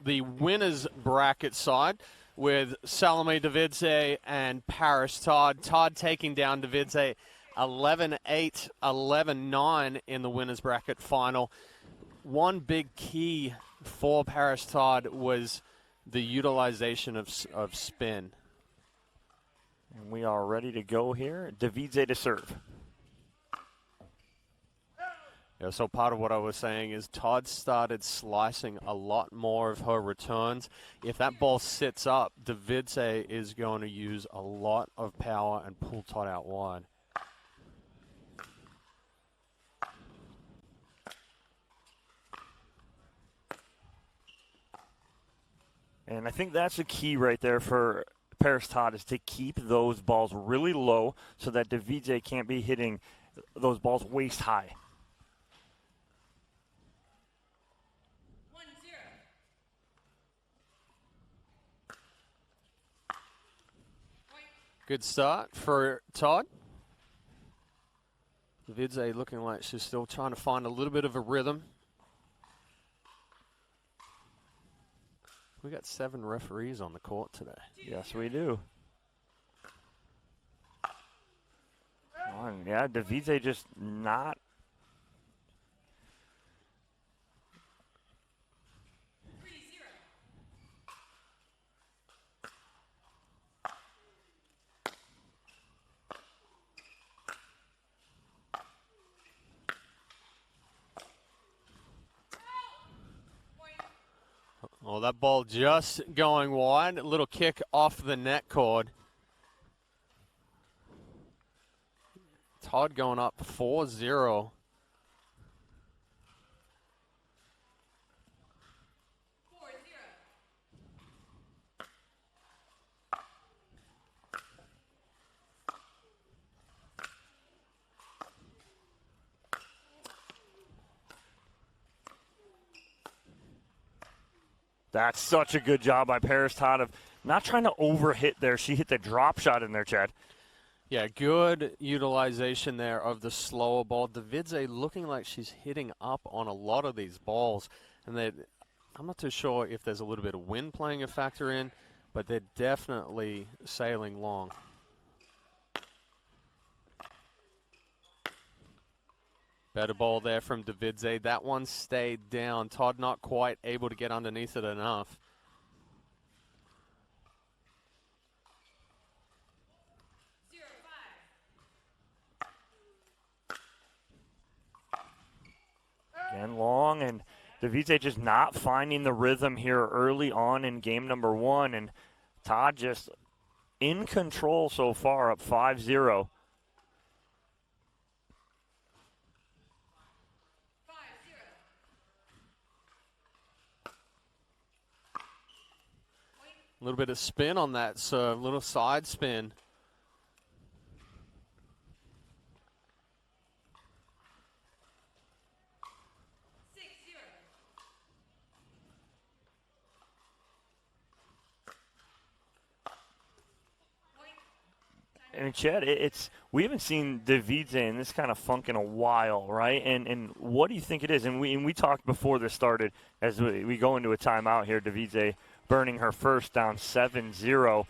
the winners bracket side with Salome Devidze and Parris Todd. Todd taking down Devidze 11-8, 11-9 in the winners bracket final. One big key for Parris Todd was the utilization of spin. And we are ready to go here. Devidze to serve. Yeah, so part of what I was saying is Todd started slicing a lot more of her returns. If that ball sits up, Devidze is going to use a lot of power and pull Todd out wide. And I think that's the key right there for Parris Todd, is to keep those balls really low so that Devidze can't be hitting those balls waist high. 1-0. Good start for Todd. Devidze looking like she's still trying to find a little bit of a rhythm. We got 7 referees on the court today. Yes, we do. Yeah, Devidze just not. Oh, that ball just going wide. A little kick off the net cord. Todd going up 4-0. That's such a good job by Parris Todd of not trying to overhit there. She hit the drop shot in there, Chad. Yeah, good utilization there of the slower ball. Devidze looking like she's hitting up on a lot of these balls. And I'm not too sure if there's a little bit of wind playing a factor in, but they're definitely sailing long. Better ball there from Devidze. That one stayed down. Todd not quite able to get underneath it enough. Again, long, and Devidze just not finding the rhythm here early on in game number 1, and Todd just in control so far, up 5-0. A little bit of spin on that serve, little side spin. And Chad, we haven't seen Devidze in this kind of funk in a while, right? And what do you think it is? And we talked before this started, as we go into a timeout here, Devidze burning her first, down 7-0,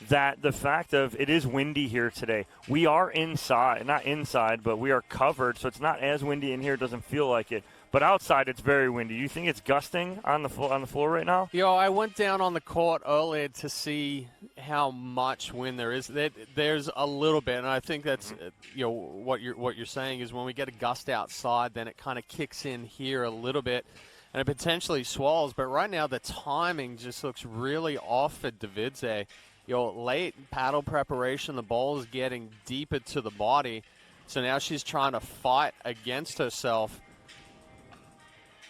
that the fact of it is windy here today. We are inside, not inside, but we are covered, so it's not as windy in here. It doesn't feel like it. But outside, it's very windy. You think it's gusting on the floor right now? I went down on the court earlier to see how much wind there is. There's a little bit, and I think that's what you're saying is when we get a gust outside, then it kind of kicks in here a little bit, and it potentially swallows. But right now, the timing just looks really off at Devidze. Late paddle preparation, the ball is getting deeper to the body, so now she's trying to fight against herself.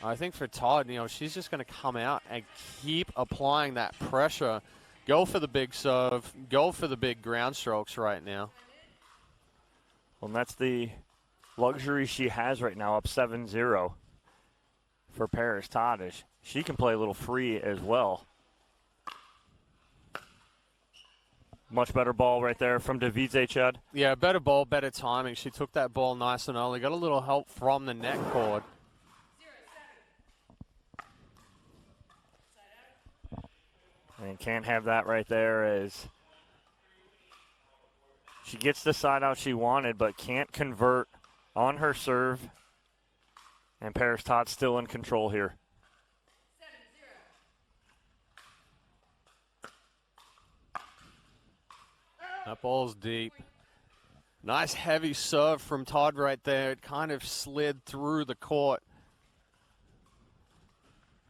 I think for Todd, she's just going to come out and keep applying that pressure. Go for the big serve. Go for the big ground strokes right now. Well, and that's the luxury she has right now, up 7-0 for Parris Todd. She can play a little free as well. Much better ball right there from Devidze, Chad. Yeah, better ball, better timing. She took that ball nice and early. Got a little help from the net cord. And can't have that right there as she gets the side out she wanted, but can't convert on her serve. And Parris Todd still in control here. 7-0. That ball's deep. Nice heavy serve from Todd right there. It kind of slid through the court.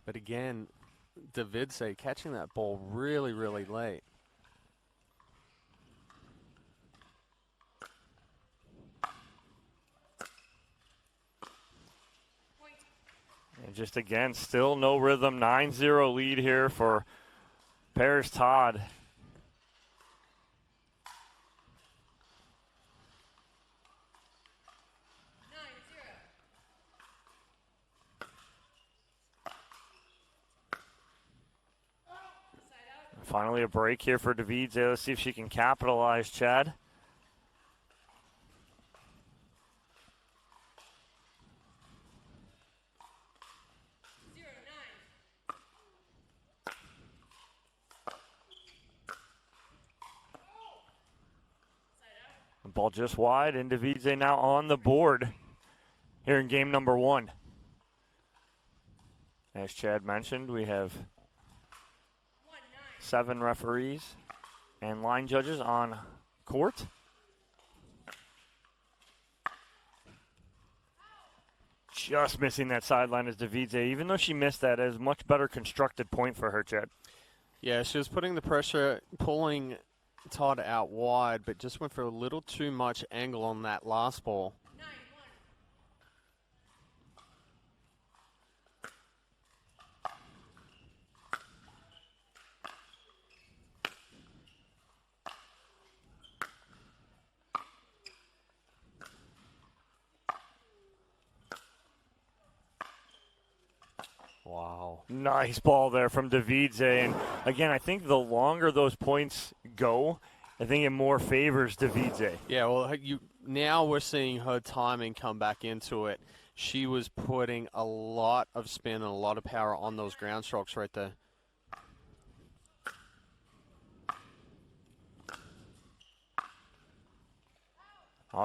But again, Devidze catching that ball really, really late. And just again, still no rhythm. 9-0 lead here for Parris Todd. Finally a break here for Devidze. Let's see if she can capitalize, Chad. The ball just wide, and Devidze now on the board here in game number 1. As Chad mentioned, we have 7 referees and line judges on court. Just missing that sideline is Devidze. Even though she missed that, it is a much better constructed point for her, Chad. Yeah, she was putting the pressure, pulling Todd out wide, but just went for a little too much angle on that last ball. 9-1. Wow. Nice ball there from Devidze. And again, I think the longer those points go, I think it more favors Devidze. Yeah, well, now we're seeing her timing come back into it. She was putting a lot of spin and a lot of power on those ground strokes right there.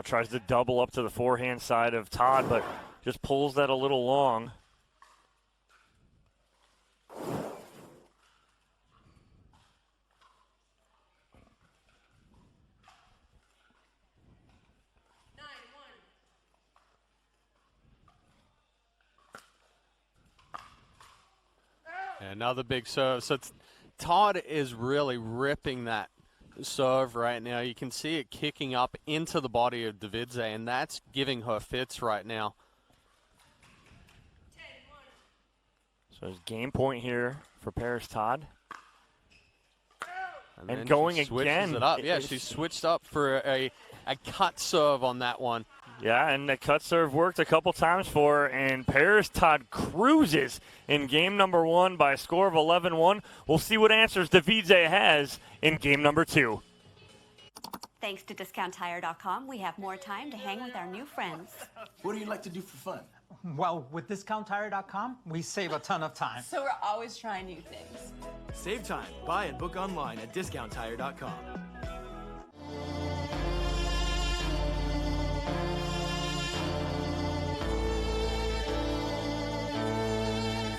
Tries to double up to the forehand side of Todd, but just pulls that a little long. Another big serve. So Todd is really ripping that serve right now. You can see it kicking up into the body of Devidze, and that's giving her fits right now. 10-1. So it's game point here for Parris Todd. And And then going she switches again. it up. Yeah, she switched up for a cut serve on that one. Yeah, and the cut serve worked a couple times for her, and Parris Todd cruises in game number 1 by a score of 11-1. We'll see what answers Devidze has in game number 2. Thanks to DiscountTire.com, we have more time to hang with our new friends. What do you like to do for fun? Well, with DiscountTire.com, we save a ton of time. So we're always trying new things. Save time. Buy and book online at DiscountTire.com.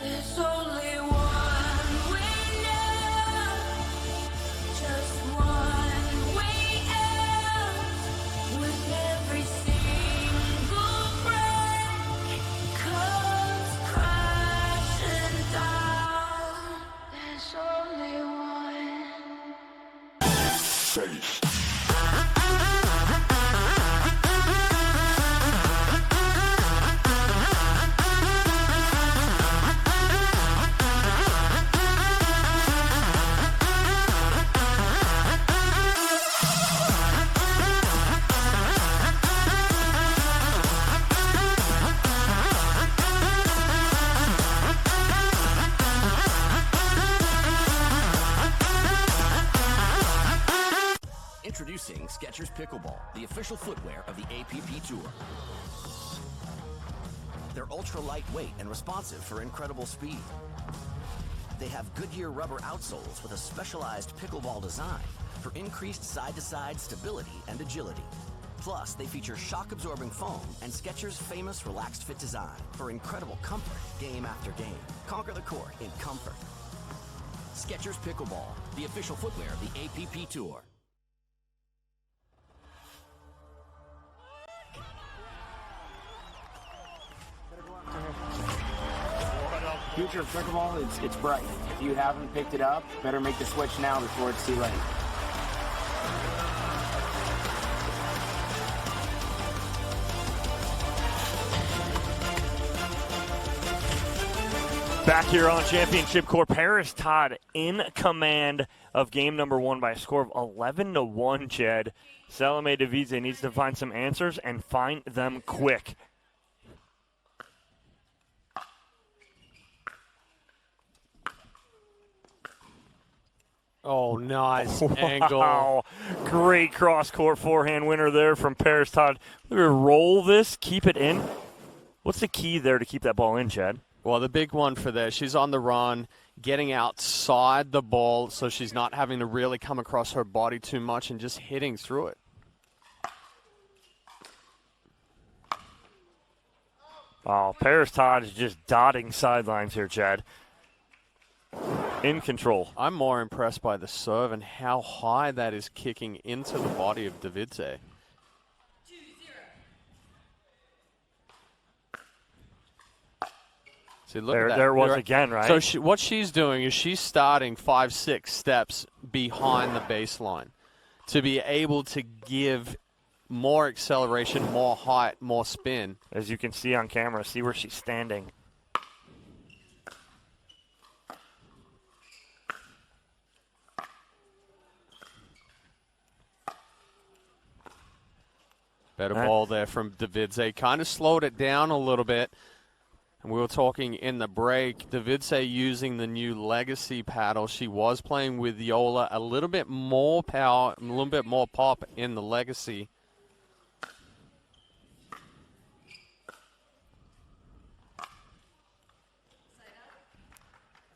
There's only one way now, just one way out. With every single break comes crashing down. There's only one. Introducing Skechers Pickleball, the official footwear of the APP Tour. They're ultra lightweight and responsive for incredible speed. They have Goodyear rubber outsoles with a specialized pickleball design for increased side-to-side stability and agility. Plus, they feature shock-absorbing foam and Skechers' famous Relaxed Fit design for incredible comfort game after game. Conquer the court in comfort. Skechers Pickleball, the official footwear of the APP Tour. Future of pickleball, it's bright. If you haven't picked it up, better make the switch now before it's too late. Back here on Championship Court, Parris Todd in command of game number 1 by a score of 11-1, Chad. Salome Devidze needs to find some answers and find them quick. Oh, nice angle. Wow. Great cross-court forehand winner there from Parris Todd. We're going to roll this, keep it in. What's the key there to keep that ball in, Chad? Well, the big one for this, she's on the run, getting outside the ball so she's not having to really come across her body too much and just hitting through it. Oh, Parris Todd is just dotting sidelines here, Chad. In control. I'm more impressed by the serve and how high that is kicking into the body of Devidze. See, look at that. There it was again, right? So what she's doing is she's starting 5-6 steps behind the baseline to be able to give more acceleration, more height, more spin. As you can see on camera, see where she's standing. Better ball there from Devidze. Kind of slowed it down a little bit. And we were talking in the break, Devidze using the new Legacy paddle. She was playing with Yola, a little bit more power, a little bit more pop in the Legacy.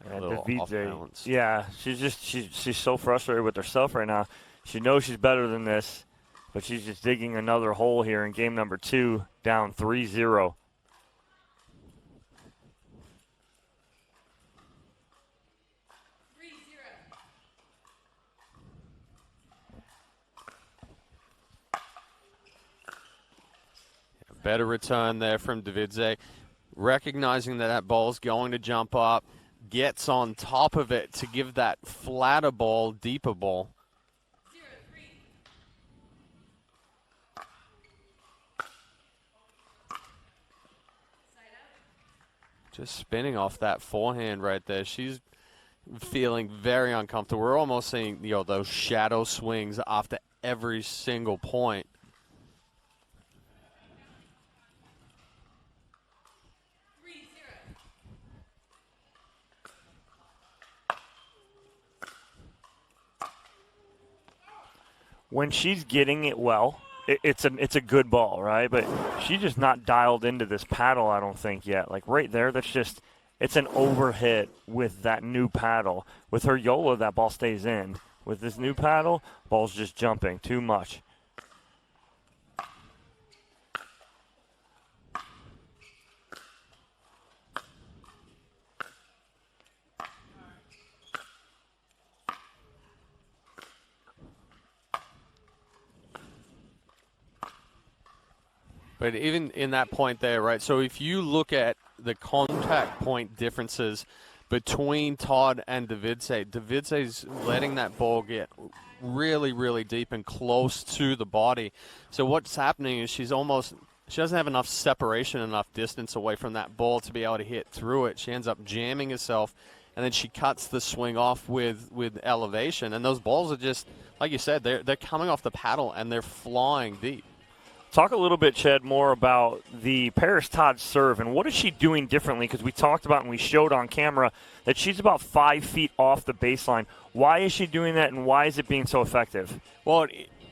And Devidze, yeah, she's so frustrated with herself right now. She knows she's better than this, but she's just digging another hole here in game number 2, down 3-0. Better return there from Devidze. Recognizing that that ball's going to jump up, gets on top of it to give that flatter ball, deeper ball. Just spinning off that forehand right there. She's feeling very uncomfortable. We're almost seeing, those shadow swings after every single point. When she's getting it well, it's a good ball, right? But she's just not dialed into this paddle, I don't think, yet. Like right there, it's an overhit with that new paddle. With her Yola, that ball stays in. With this new paddle, ball's just jumping too much. But even in that point there, right, so if you look at the contact point differences between Todd and Devidze, Devidze's letting that ball get really, really deep and close to the body. So what's happening is she doesn't have enough separation, enough distance away from that ball to be able to hit through it. She ends up jamming herself, and then she cuts the swing off with elevation. And those balls are just, like you said, they're coming off the paddle, and they're flying deep. Talk a little bit, Chad, more about the Parris Todd serve and what is she doing differently? Because we talked about and we showed on camera that she's about 5 feet off the baseline. Why is she doing that, and why is it being so effective? Well,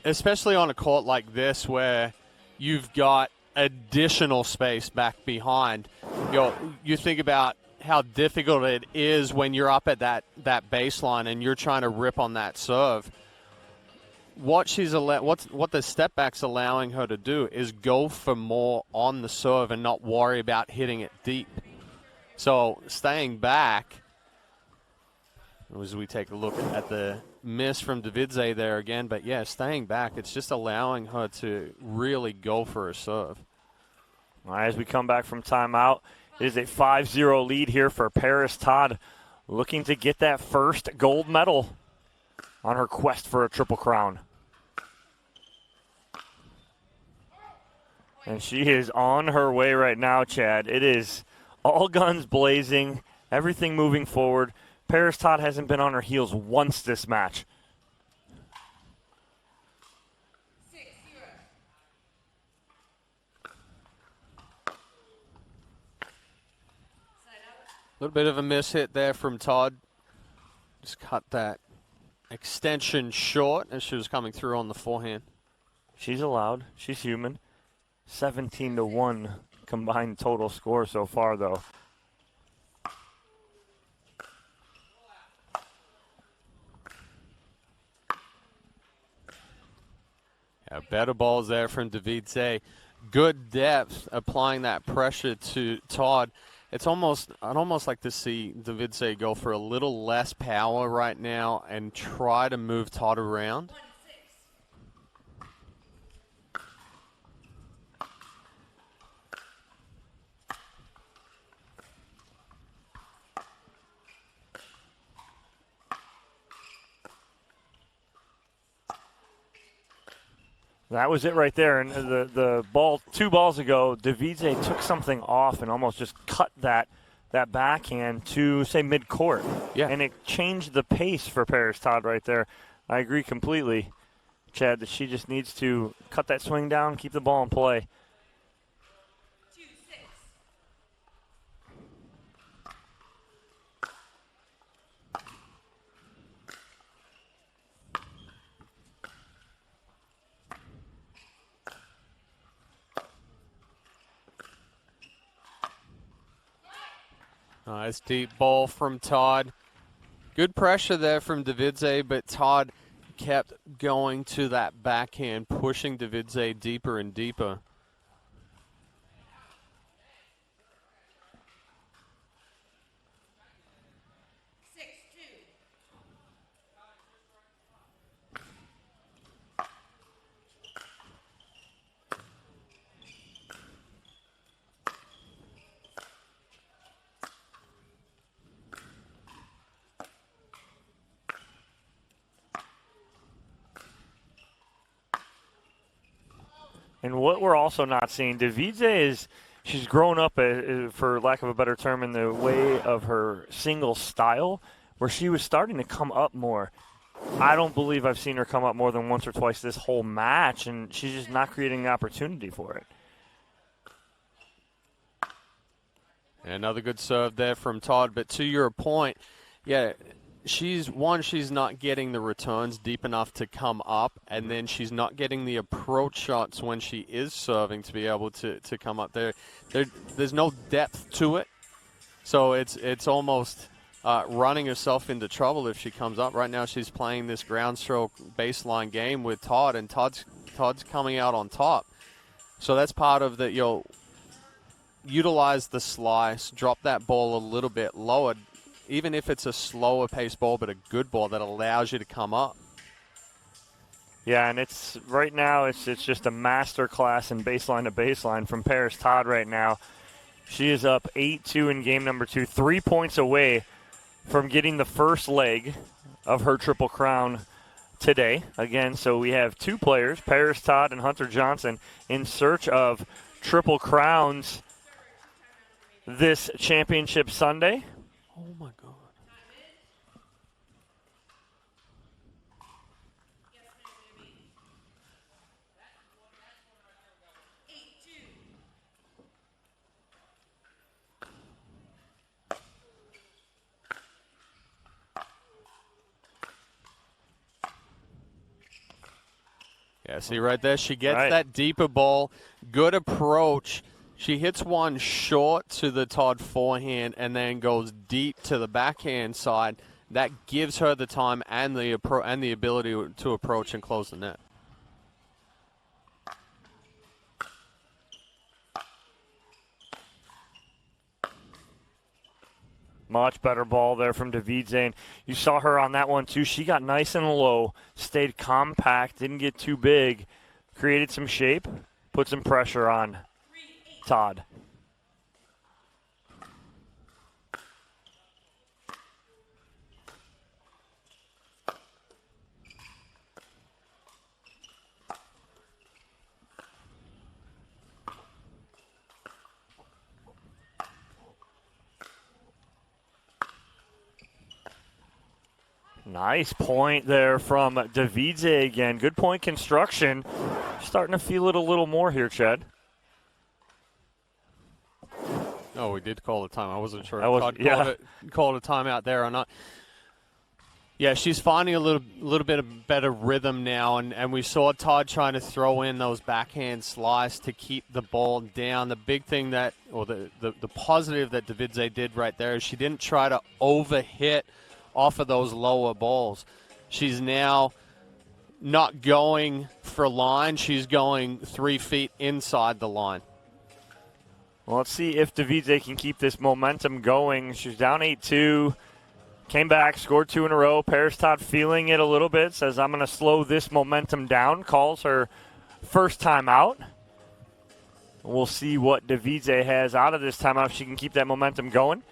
especially on a court like this where you've got additional space back behind. You think about how difficult it is when you're up at that baseline and you're trying to rip on that serve. What the step back's allowing her to do is go for more on the serve and not worry about hitting it deep. So staying back, as we take a look at the miss from Devidze there again, but yeah, staying back, it's just allowing her to really go for a serve. All right, as we come back from timeout, it is a 5-0 lead here for Parris Todd, looking to get that first gold medal on her quest for a Triple Crown. And she is on her way right now, Chad. It is all guns blazing, everything moving forward. Parris Todd hasn't been on her heels once this match. A little bit of a miss hit there from Todd. Just cut that extension short as she was coming through on the forehand. She's allowed. She's human. 17-1 combined total score so far, though. Yeah, better balls there from Devidze. Good depth, applying that pressure to Todd. I'd almost like to see David go for a little less power right now and try to move Todd around. That was it right there. And the ball, 2 balls ago, Davidze took something off and almost just cut that backhand to, say, mid-court. Yeah. And it changed the pace for Parris Todd right there. I agree completely, Chad, that she just needs to cut that swing down, keep the ball in play. Nice deep ball from Todd. Good pressure there from Devidze, but Todd kept going to that backhand, pushing Devidze deeper and deeper. And what we're also not seeing, Devidze she's grown up, for lack of a better term, in the way of her single style, where she was starting to come up more. I don't believe I've seen her come up more than once or twice this whole match, and she's just not creating the opportunity for it. Another good serve there from Todd, but to your point, yeah, she's not getting the returns deep enough to come up, and then she's not getting the approach shots when she is serving to be able to come up there. There's no depth to it, so it's almost running herself into trouble if she comes up. Right now she's playing this ground stroke baseline game with Todd, and Todd's coming out on top. So that's part of the, utilize the slice, drop that ball a little bit lower, even if it's a slower pace ball, but a good ball that allows you to come up. Yeah, and it's right now it's just a master class in baseline to baseline from Parris Todd right now. She is up 8-2 in game number 2, 3 points away from getting the first leg of her Triple Crown today. Again, so we have 2 players, Parris Todd and Hunter Johnson, in search of Triple Crowns this championship Sunday. Oh, my God. Yeah, see right there, she gets that deeper ball, good approach. She hits one short to the Todd forehand and then goes deep to the backhand side. That gives her the time and the ability to approach and close the net. Much better ball there from Devidze. And you saw her on that one, too. She got nice and low, stayed compact, didn't get too big, created some shape, put some pressure on Todd. Nice point there from Devidze again. Good point construction. Starting to feel it a little more here, Chad. Oh, we did call a time. I wasn't sure if Todd called a timeout there or not. Yeah, she's finding a little bit of better rhythm now, and we saw Todd trying to throw in those backhand slice to keep the ball down. The big thing that, or the positive that Devidze did right there is she didn't try to overhit off of those lower balls. She's now not going for line. She's going 3 feet inside the line. Well, let's see if Devidze can keep this momentum going. She's down 8-2. Came back, scored 2 in a row. Parris Todd feeling it a little bit. Says, I'm going to slow this momentum down. Calls her first time out. We'll see what Devidze has out of this timeout if she can keep that momentum going.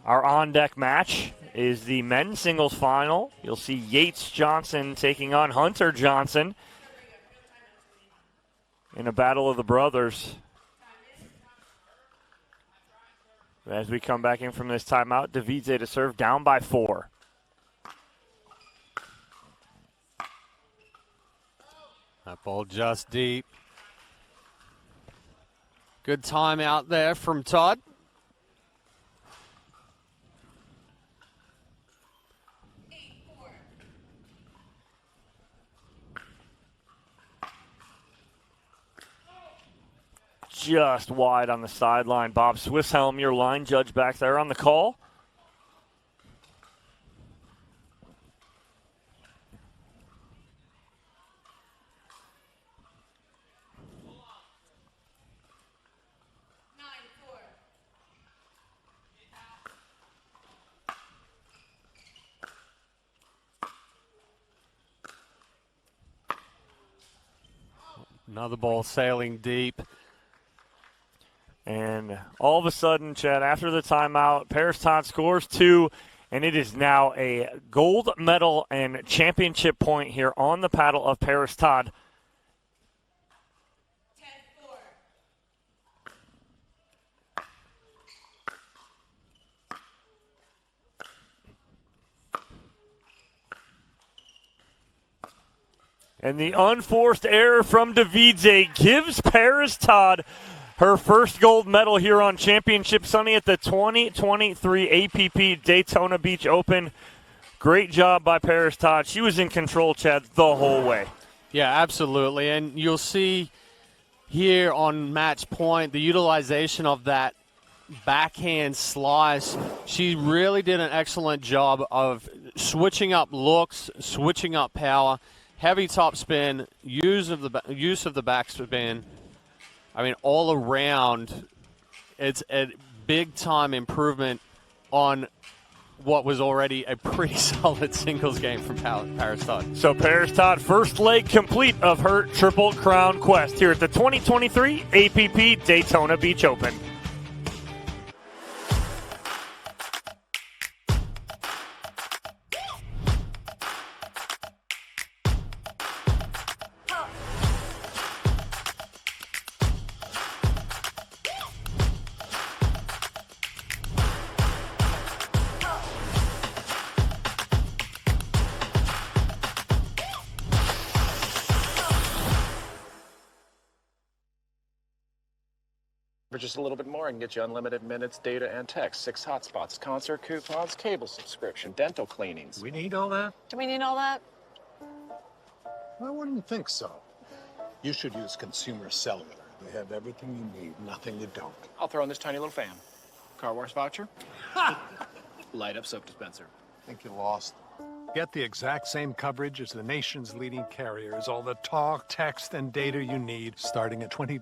Our on-deck match is the men's singles final. You'll see Yates Johnson taking on Hunter Johnson in a battle of the brothers. As we come back in from this timeout, Devidze to serve, down by 4. That ball just deep. Good timeout there from Todd. Just wide on the sideline. Bob Swisshelm, your line judge back there on the call. Another ball sailing deep. And all of a sudden, Chad, after the timeout, Parris Todd scores 2, and it is now a gold medal and championship point here on the paddle of Parris Todd. And the unforced error from Devidze gives Parris Todd her first gold medal here on Championship Sunday at the 2023 APP Daytona Beach Open. Great job by Parris Todd. She was in control, Chad, the whole way. Yeah, absolutely. And you'll see here on match point the utilization of that backhand slice. She really did an excellent job of switching up looks, switching up power, heavy top spin, use of the backspin. I mean, all around, it's a big-time improvement on what was already a pretty solid singles game from Parris Todd. So Parris Todd, first leg complete of her Triple Crown quest here at the 2023 APP Daytona Beach Open. For just a little bit more, I can get you unlimited minutes, data, and text, 6 hotspots, concert coupons, cable subscription, dental cleanings. We need all that? Do we need all that? I wouldn't think so. You should use Consumer Cellular, They have everything you need, nothing you don't. I'll throw in this tiny little fan. Car wash voucher. Light up soap dispenser. Think you lost? Get the exact same coverage as the nation's leading carriers. All the talk, text, and data you need, starting at $20.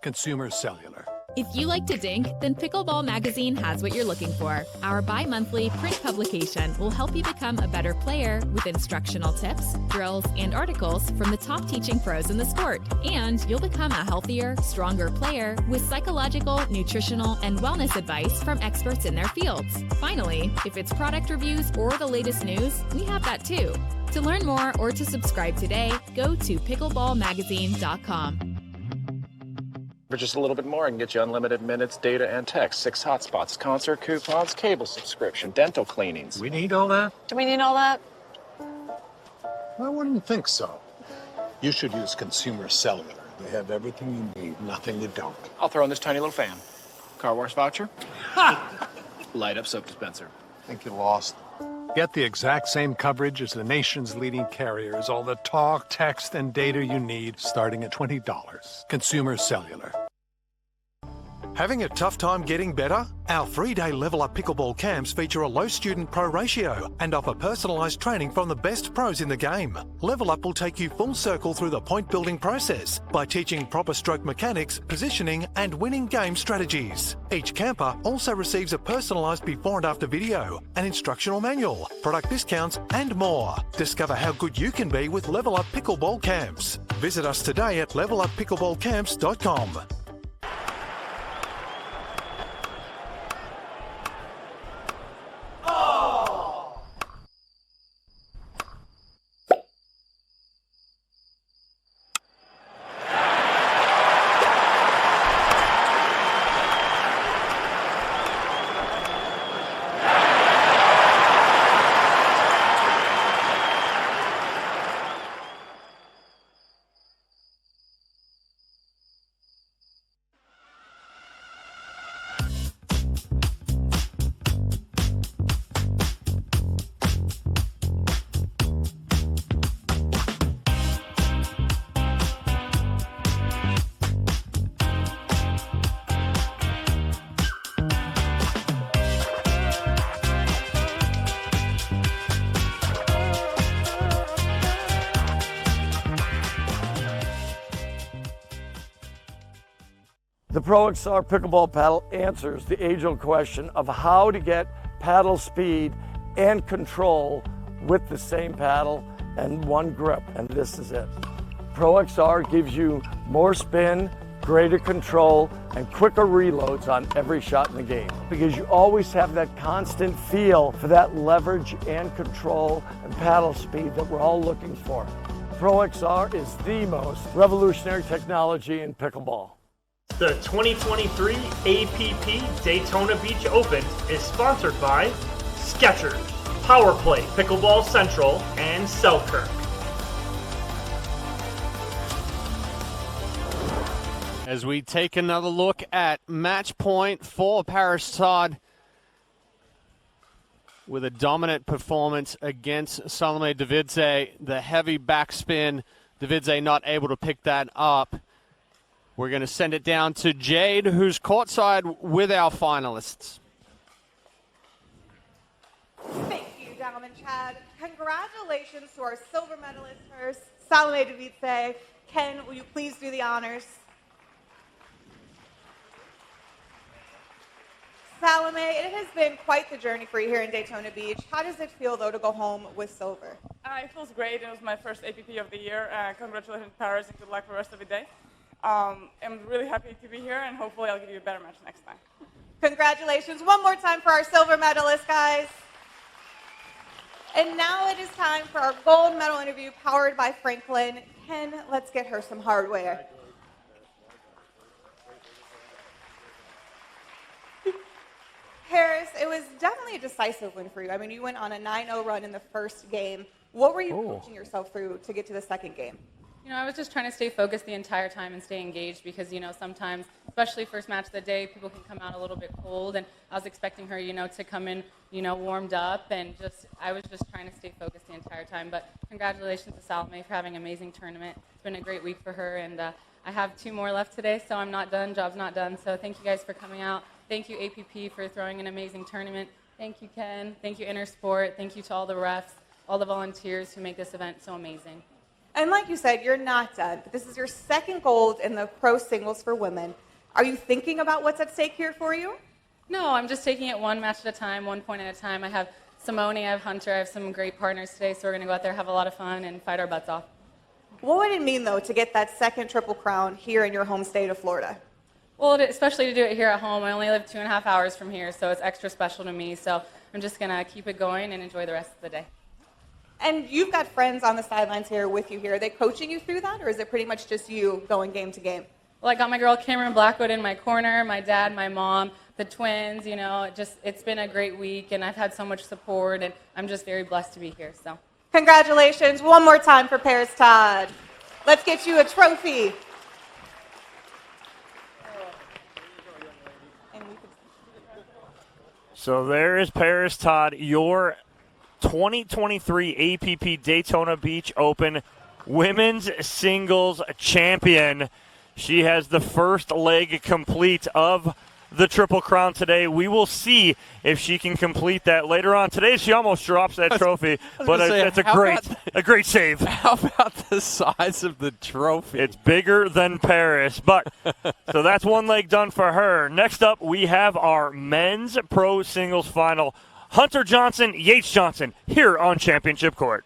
Consumer Cellular. If you like to dink, then Pickleball Magazine has what you're looking for. Our bi-monthly print publication will help you become a better player with instructional tips, drills, and articles from the top teaching pros in the sport. And you'll become a healthier, stronger player with psychological, nutritional, and wellness advice from experts in their fields. Finally, if it's product reviews or the latest news, we have that too. To learn more or to subscribe today, go to pickleballmagazine.com. For just a little bit more, I can get you unlimited minutes, data, and text, 6 hotspots, concert coupons, cable subscription, dental cleanings. We need all that? Do we need all that? I wouldn't think so. You should use Consumer Cellular. They have everything you need, nothing you don't. I'll throw in this tiny little fan. Car wash voucher. Light up soap dispenser. Think you lost? Get the exact same coverage as the nation's leading carriers. All the talk, text, and data you need, starting at $20. Consumer Cellular. Having a tough time getting better? Our 3-day Level Up Pickleball camps feature a low student pro ratio and offer personalised training from the best pros in the game. Level Up will take you full circle through the point building process by teaching proper stroke mechanics, positioning and winning game strategies. Each camper also receives a personalised before and after video, an instructional manual, product discounts and more. Discover how good you can be with Level Up Pickleball camps. Visit us today at leveluppickleballcamps.com. The Pro XR pickleball paddle answers the age-old question of how to get paddle speed and control with the same paddle and one grip, and this is it. Pro XR gives you more spin, greater control, and quicker reloads on every shot in the game because you always have that constant feel for that leverage and control and paddle speed that we're all looking for. Pro XR is the most revolutionary technology in pickleball. The 2023 APP Daytona Beach Open is sponsored by Skechers, Powerplay, Pickleball Central, and Selkirk. As we take another look at match point for Parris Todd with a dominant performance against Salome Devidze, the heavy backspin, Devidze not able to pick that up. We're going to send it down to Jade, who's courtside with our finalists. Thank you, Dom and Chad. Congratulations to our silver medalists first, Salome Devidze. Ken, will you please do the honors? Salome, it has been quite the journey for you here in Daytona Beach. How does it feel, though, to go home with silver? It feels great. It was my first APP of the year. Congratulations, Parris, and good luck for the rest of the day. I'm really happy to be here, and hopefully I'll give you a better match next time. Congratulations. One more time for our silver medalists, guys. And now it is time for our gold medal interview powered by Franklin. Ken, let's get her some hardware. Parris, it was definitely a decisive win for you. I mean, you went on a 9-0 run in the first game. What were you coaching yourself through to get to the second game? I was just trying to stay focused the entire time and stay engaged because, sometimes, especially first match of the day, people can come out a little bit cold. And I was expecting her, to come in, warmed up. And I was just trying to stay focused the entire time. But congratulations to Salome for having an amazing tournament. It's been a great week for her. And I have 2 more left today, so I'm not done. Job's not done. So thank you guys for coming out. Thank you, APP, for throwing an amazing tournament. Thank you, Ken. Thank you, Intersport. Thank you to all the refs, all the volunteers who make this event so amazing. And like you said, you're not done, but this is your 2nd gold in the pro singles for women. Are you thinking about what's at stake here for you? No, I'm just taking it one match at a time, 1 point at a time. I have Simone, I have Hunter, I have some great partners today, so we're going to go out there, have a lot of fun, and fight our butts off. What would it mean, though, to get that 2nd Triple Crown here in your home state of Florida? Well, especially to do it here at home. I only live 2.5 hours from here, so it's extra special to me. So I'm just going to keep it going and enjoy the rest of the day. And you've got friends on the sidelines here with you here. Are they coaching you through that, or is it pretty much just you going game to game? Well, I got my girl Cameron Blackwood in my corner, my dad, my mom, the twins. It's been a great week, and I've had so much support, and I'm just very blessed to be here. So, congratulations one more time for Parris Todd. Let's get you a trophy. So there is Parris Todd, your 2023 APP Daytona Beach Open Women's Singles Champion. She has the first leg complete of the Triple Crown today. We will see if she can complete that later on. Today she almost drops that trophy, but it's a great save. How about the size of the trophy? It's bigger than Parris, but so that's one leg done for her. Next up, we have our men's pro singles final. Hunter Johnson, Yates Johnson, here on Championship Court.